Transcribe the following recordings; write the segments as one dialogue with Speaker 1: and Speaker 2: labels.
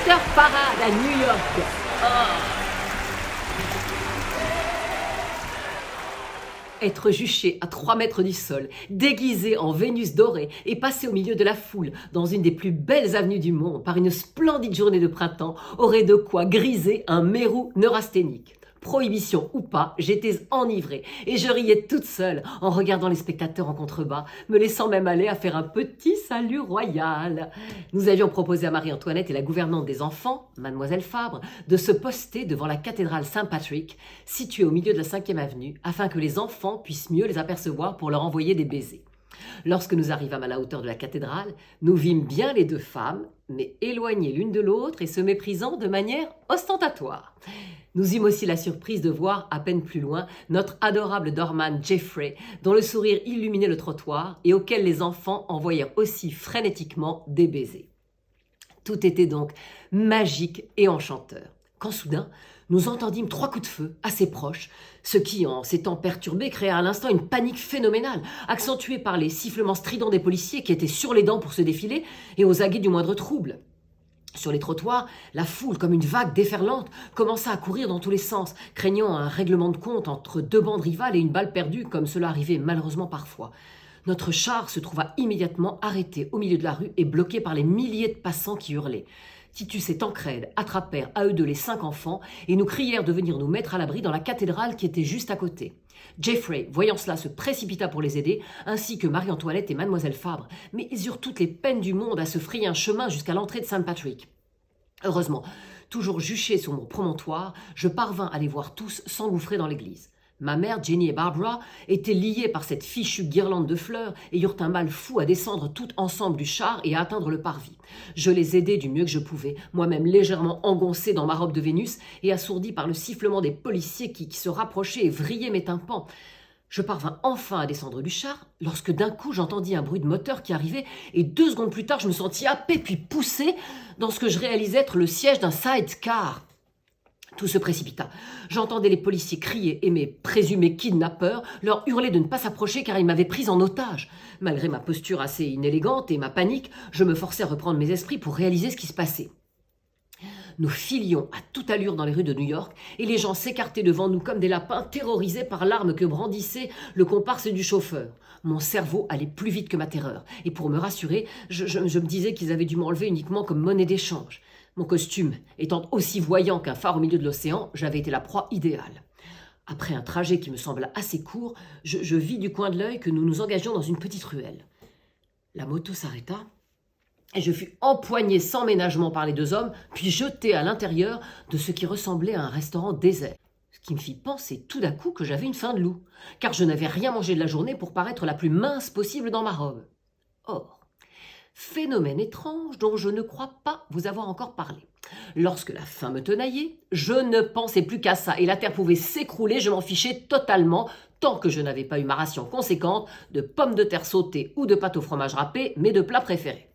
Speaker 1: Surf Parade à New York. Oh. Être juché à 3 mètres du sol, déguisé en Vénus dorée et passé au milieu de la foule dans une des plus belles avenues du monde par une splendide journée de printemps aurait de quoi griser un mérou neurasthénique. Prohibition ou pas, j'étais enivrée et je riais toute seule en regardant les spectateurs en contrebas, me laissant même aller à faire un petit salut royal. Nous avions proposé à Marie-Antoinette et la gouvernante des enfants, Mademoiselle Fabre, de se poster devant la cathédrale Saint-Patrick, située au milieu de la 5e avenue, afin que les enfants puissent mieux les apercevoir pour leur envoyer des baisers. Lorsque nous arrivâmes à la hauteur de la cathédrale, nous vîmes bien les deux femmes, mais éloignées l'une de l'autre et se méprisant de manière ostentatoire. Nous eûmes aussi la surprise de voir, à peine plus loin, notre adorable doorman Jeffrey, dont le sourire illuminait le trottoir et auquel les enfants envoyèrent aussi frénétiquement des baisers. Tout était donc magique et enchanteur. Quand soudain, nous entendîmes 3 coups de feu assez proches, ce qui, en s'étant perturbé, créa à l'instant une panique phénoménale, accentuée par les sifflements stridents des policiers qui étaient sur les dents pour se défiler et aux aguets du moindre trouble. Sur les trottoirs, la foule, comme une vague déferlante, commença à courir dans tous les sens, craignant un règlement de compte entre 2 bandes rivales et une balle perdue, comme cela arrivait malheureusement parfois. Notre char se trouva immédiatement arrêté au milieu de la rue et bloqué par les milliers de passants qui hurlaient. Titus et Tancrède attrapèrent à eux deux les 5 enfants et nous crièrent de venir nous mettre à l'abri dans la cathédrale qui était juste à côté. Jeffrey, voyant cela, se précipita pour les aider, ainsi que Marie-Antoinette et Mademoiselle Fabre, mais ils eurent toutes les peines du monde à se frayer un chemin jusqu'à l'entrée de Saint-Patrick. Heureusement, toujours juché sur mon promontoire, je parvins à les voir tous s'engouffrer dans l'église. Ma mère, Jenny et Barbara étaient liées par cette fichue guirlande de fleurs et eurent un mal fou à descendre toutes ensemble du char et à atteindre le parvis. Je les aidai du mieux que je pouvais, moi-même légèrement engoncé dans ma robe de Vénus et assourdi par le sifflement des policiers qui se rapprochaient et vrillaient mes tympans. Je parvins enfin à descendre du char lorsque d'un coup j'entendis un bruit de moteur qui arrivait et 2 secondes plus tard je me sentis happé puis poussé dans ce que je réalisais être le siège d'un sidecar. Tout se précipita. J'entendais les policiers crier et mes présumés kidnappeurs leur hurler de ne pas s'approcher car ils m'avaient prise en otage. Malgré ma posture assez inélégante et ma panique, je me forçais à reprendre mes esprits pour réaliser ce qui se passait. Nous filions à toute allure dans les rues de New York et les gens s'écartaient devant nous comme des lapins terrorisés par l'arme que brandissait le comparse du chauffeur. Mon cerveau allait plus vite que ma terreur et pour me rassurer, je me disais qu'ils avaient dû m'enlever uniquement comme monnaie d'échange. Mon costume étant aussi voyant qu'un phare au milieu de l'océan, j'avais été la proie idéale. Après un trajet qui me sembla assez court, je vis du coin de l'œil que nous nous engagions dans une petite ruelle. La moto s'arrêta et je fus empoigné sans ménagement par les 2 hommes, puis jeté à l'intérieur de ce qui ressemblait à un restaurant désert. Ce qui me fit penser tout d'un coup que j'avais une faim de loup, car je n'avais rien mangé de la journée pour paraître la plus mince possible dans ma robe. Or, phénomène étrange dont je ne crois pas vous avoir encore parlé. Lorsque la faim me tenaillait, je ne pensais plus qu'à ça et la terre pouvait s'écrouler, je m'en fichais totalement tant que je n'avais pas eu ma ration conséquente de pommes de terre sautées ou de pâte au fromage râpé, mes 2 plats préférés.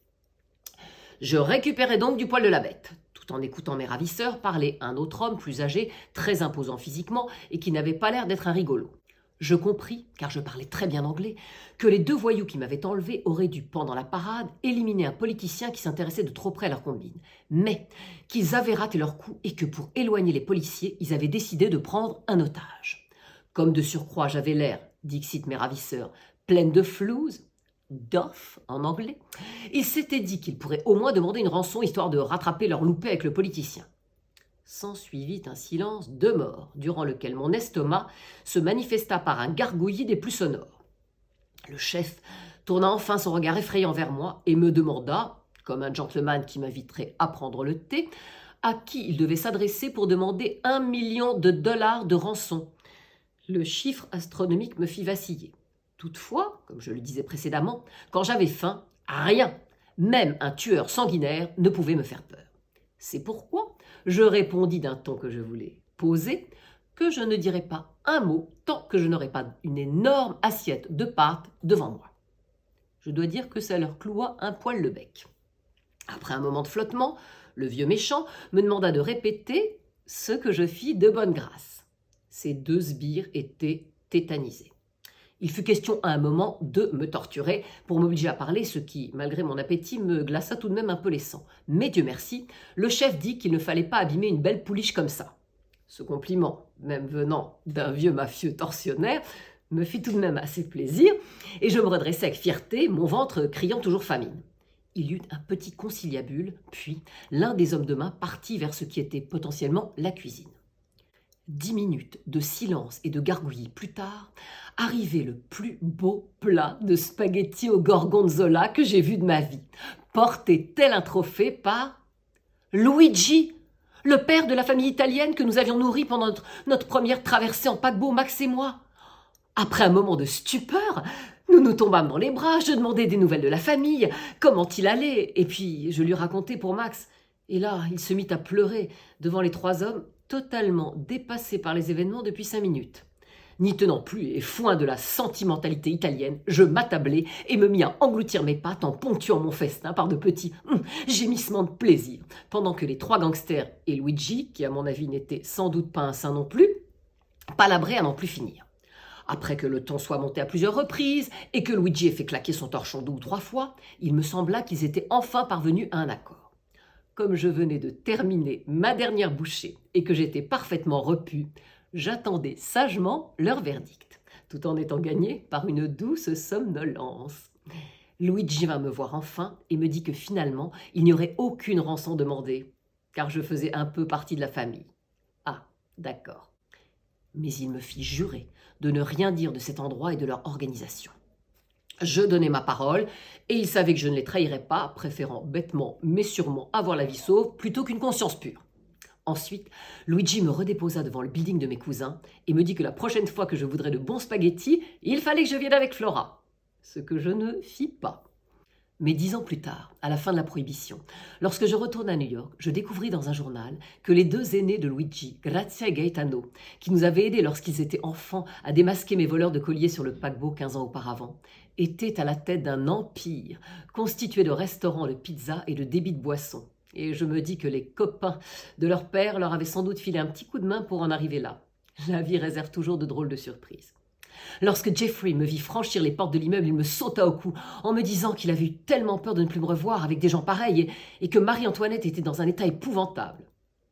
Speaker 1: Je récupérais donc du poil de la bête, tout en écoutant mes ravisseurs parler un autre homme plus âgé, très imposant physiquement et qui n'avait pas l'air d'être un rigolo. Je compris, car je parlais très bien anglais, que les 2 voyous qui m'avaient enlevé auraient dû, pendant la parade, éliminer un politicien qui s'intéressait de trop près à leur combine, mais qu'ils avaient raté leur coup et que pour éloigner les policiers, ils avaient décidé de prendre un otage. Comme de surcroît j'avais l'air, dixit mes ravisseurs, pleine de flouze, d'off en anglais, ils s'étaient dit qu'ils pourraient au moins demander une rançon histoire de rattraper leur loupé avec le politicien. S'ensuivit un silence de mort, durant lequel mon estomac se manifesta par un gargouillis des plus sonores. Le chef tourna enfin son regard effrayant vers moi et me demanda, comme un gentleman qui m'inviterait à prendre le thé, à qui il devait s'adresser pour demander $1 million de rançon. Le chiffre astronomique me fit vaciller. Toutefois, comme je le disais précédemment, quand j'avais faim, rien, même un tueur sanguinaire, ne pouvait me faire peur. C'est pourquoi je répondis d'un ton que je voulais poser, que je ne dirais pas un mot tant que je n'aurais pas une énorme assiette de pâtes devant moi. Je dois dire que ça leur cloua un poil le bec. Après un moment de flottement, le vieux méchant me demanda de répéter ce que je fis de bonne grâce. Ces 2 sbires étaient tétanisés. Il fut question à un moment de me torturer pour m'obliger à parler, ce qui, malgré mon appétit, me glaça tout de même un peu les sangs. Mais Dieu merci, le chef dit qu'il ne fallait pas abîmer une belle pouliche comme ça. Ce compliment, même venant d'un vieux mafieux tortionnaire, me fit tout de même assez plaisir, et je me redressai avec fierté, mon ventre criant toujours famine. Il y eut un petit conciliabule, puis l'un des hommes de main partit vers ce qui était potentiellement la cuisine. 10 minutes de silence et de gargouillis plus tard, arrivait le plus beau plat de spaghetti au gorgonzola que j'ai vu de ma vie, porté tel un trophée par Luigi, le père de la famille italienne que nous avions nourri pendant notre première traversée en paquebot, Max et moi. Après un moment de stupeur, nous nous tombâmes dans les bras, je demandai des nouvelles de la famille, comment il allait, et puis je lui racontai pour Max. Et là, il se mit à pleurer devant les 3 hommes, totalement dépassé par les événements depuis 5 minutes. N'y tenant plus et foin de la sentimentalité italienne, je m'attablai et me mis à engloutir mes pâtes en ponctuant mon festin par de petits gémissements de plaisir, pendant que les 3 gangsters et Luigi, qui à mon avis n'était sans doute pas un saint non plus, palabraient à n'en plus finir. Après que le ton soit monté à plusieurs reprises et que Luigi ait fait claquer son torchon 2 ou 3 fois, il me sembla qu'ils étaient enfin parvenus à un accord. Comme je venais de terminer ma dernière bouchée et que j'étais parfaitement repu, j'attendais sagement leur verdict, tout en étant gagné par une douce somnolence. Luigi vint me voir enfin et me dit que finalement, il n'y aurait aucune rançon demandée, car je faisais un peu partie de la famille. Ah, d'accord. Mais il me fit jurer de ne rien dire de cet endroit et de leur organisation. Je donnai ma parole, et il savait que je ne les trahirais pas, préférant bêtement mais sûrement avoir la vie sauve plutôt qu'une conscience pure. Ensuite, Luigi me redéposa devant le building de mes cousins et me dit que la prochaine fois que je voudrais de bons spaghettis, il fallait que je vienne avec Flora. Ce que je ne fis pas. Mais 10 ans plus tard, à la fin de la Prohibition, lorsque je retourne à New York, je découvris dans un journal que les 2 aînés de Luigi, Grazia et Gaetano, qui nous avaient aidés lorsqu'ils étaient enfants à démasquer mes voleurs de colliers sur le paquebot 15 ans auparavant, étaient à la tête d'un empire constitué de restaurants, de pizzas et de débits de boissons. Et je me dis que les copains de leur père leur avaient sans doute filé un petit coup de main pour en arriver là. La vie réserve toujours de drôles de surprises. Lorsque Jeffrey me vit franchir les portes de l'immeuble, il me sauta au cou en me disant qu'il avait eu tellement peur de ne plus me revoir avec des gens pareils et que Marie-Antoinette était dans un état épouvantable.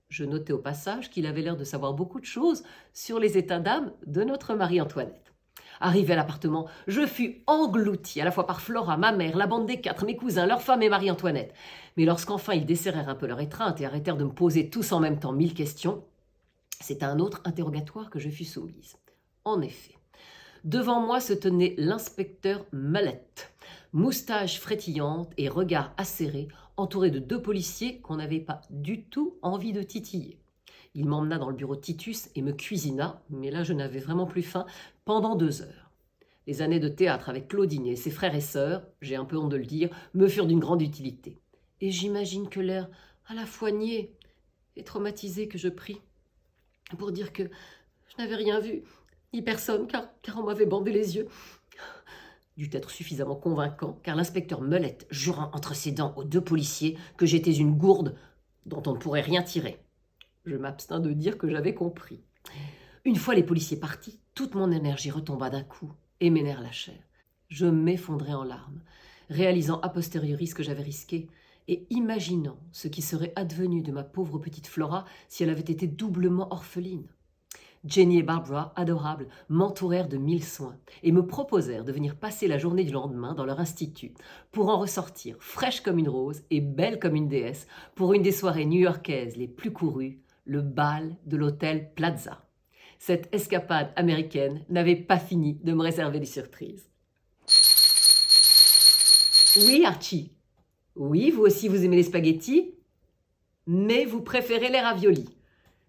Speaker 1: Je notai au passage qu'il avait l'air de savoir beaucoup de choses sur les états d'âme de notre Marie-Antoinette. Arrivé à l'appartement, je fus englouti à la fois par Flora, ma mère, la bande des 4, mes cousins, leurs femmes et Marie-Antoinette. Mais lorsqu'enfin ils desserrèrent un peu leur étreinte et arrêtèrent de me poser tous en même temps 1000 questions, c'est à un autre interrogatoire que je fus soumise. En effet, devant moi se tenait l'inspecteur Mallette, moustache frétillante et regard acéré, entouré de 2 policiers qu'on n'avait pas du tout envie de titiller. Il m'emmena dans le bureau de Titus et me cuisina, mais là je n'avais vraiment plus faim, pendant 2 heures. Les années de théâtre avec Claudine et ses frères et sœurs, j'ai un peu honte de le dire, me furent d'une grande utilité. Et j'imagine que l'air à la fois niais et traumatisé que je pris pour dire que je n'avais rien vu, ni personne, car on m'avait bandé les yeux, dut être suffisamment convaincant, car l'inspecteur Mallette jura entre ses dents aux 2 policiers que j'étais une gourde dont on ne pourrait rien tirer. Je m'abstins de dire que j'avais compris. Une fois les policiers partis, toute mon énergie retomba d'un coup et mes nerfs lâchèrent. Je m'effondrai en larmes, réalisant a posteriori ce que j'avais risqué et imaginant ce qui serait advenu de ma pauvre petite Flora si elle avait été doublement orpheline. Jenny et Barbara, adorables, m'entourèrent de 1000 soins et me proposèrent de venir passer la journée du lendemain dans leur institut pour en ressortir fraîche comme une rose et belle comme une déesse pour une des soirées new-yorkaises les plus courues, le bal de l'hôtel Plaza. Cette escapade américaine n'avait pas fini de me réserver des surprises. Oui, Archie. Oui, vous aussi vous aimez les spaghettis, mais vous préférez les raviolis.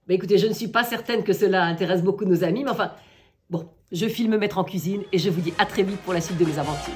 Speaker 1: Ben écoutez, je ne suis pas certaine que cela intéresse beaucoup de nos amis, mais enfin, bon, je file me mettre en cuisine et je vous dis à très vite pour la suite de mes aventures.